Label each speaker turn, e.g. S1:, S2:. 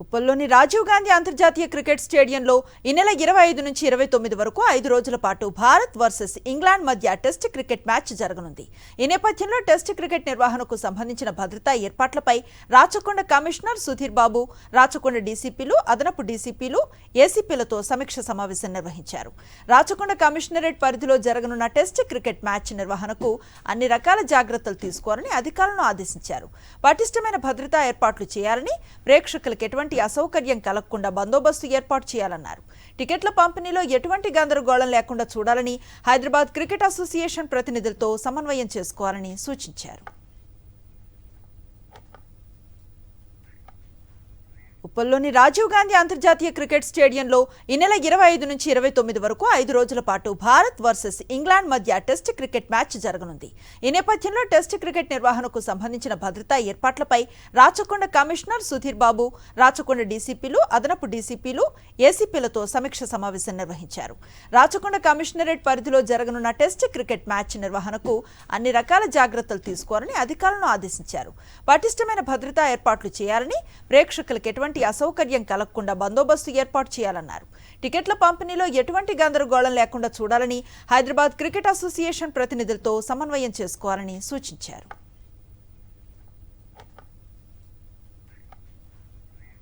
S1: ఉప్పల్లోని రాజీవ్ గాంధీ అంతర్జాతీయ క్రికెట్ స్టేడియంలో ఈ నెల 25 నుంచి 29 వరకు 5 రోజుల పాటు భారత్ వర్సెస్ ఇంగ్లాండ్ మధ్య టెస్ట్ క్రికెట్ మ్యాచ్ జరగనుంది. ఈ నేపథ్యంలో టెస్ట్ క్రికెట్ నిర్వహణకు సంబంధించిన భద్రతా ఏర్పాట్లపై రాచకొండ కమిషనర్ సుధీర్ బాబు, రాచకొండ డీసీపీలు, అదనపు డీసీపీలు, ఏసీపీలతో సమీక్ష సమావేశం నిర్వహించారు. రాచకొండ కమిషనరేట్ పరిధిలో జరగనున్న టెస్ట్ క్రికెట్ మ్యాచ్ నిర్వహణకు అన్ని రకాల జాగ్రత్తలు తీసుకోవాలని అధికారులను ఆదేశించారు. పటిష్టమైన భద్రతా ఏర్పాట్లు చేయాలని, ప్రేక్షకులకు ఎటువంటి అసౌకర్యం కలగకుండా బందోబస్తు ఏర్పాటు చేయాలన్నారు. టికెట్ల పంపిణీలో ఎటువంటి గందరగోళం లేకుండా చూడాలని, హైదరాబాద్ క్రికెట్ అసోసియేషన్ ప్రతినిధులతో సమన్వయం చేసుకోవాలని సూచించారు. ఉప్పల్లోని రాజీవ్ గాంధీ అంతర్జాతీయ క్రికెట్ స్టేడియంలో ఈ నెల 25 నుంచి 29 వరకు 5 రోజుల పాటు భారత్ వర్సెస్ ఇంగ్లాండ్ మధ్య టెస్ట్ క్రికెట్ మ్యాచ్ జరగనుంది. ఈ నేపథ్యంలో టెస్ట్ క్రికెట్ నిర్వహణకు సంబంధించిన భద్రతా ఏర్పాట్లపై రాచకొండ కమిషనర్ సుధీర్ బాబు, రాచకొండ డీసీపీలు, అదనపు డీసీపీలు, ఏసీపీలతో సమీక్ష సమావేశం నిర్వహించారు. రాచకొండ కమిషనరేట్ పరిధిలో జరగనున్న టెస్ట్ క్రికెట్ మ్యాచ్ నిర్వహణకు అన్ని రకాల జాగ్రత్తలు తీసుకోవాలని అధికారులను ఆదేశించారు. పటిష్టమైన భద్రతా ఏర్పాట్లు చేయాలని, ప్రేక్షకులకు ఎటువంటి అసౌకర్యం కలగకుండా బందోబస్తు ఏర్పాటు చేయాలన్నారు. టికెట్ల పంపిణీలో ఎటువంటి గందరగోళం లేకుండా చూడాలని, హైదరాబాద్ క్రికెట్ అసోసియేషన్ ప్రతినిధులతో సమన్వయం చేసుకోవాలని సూచించారు.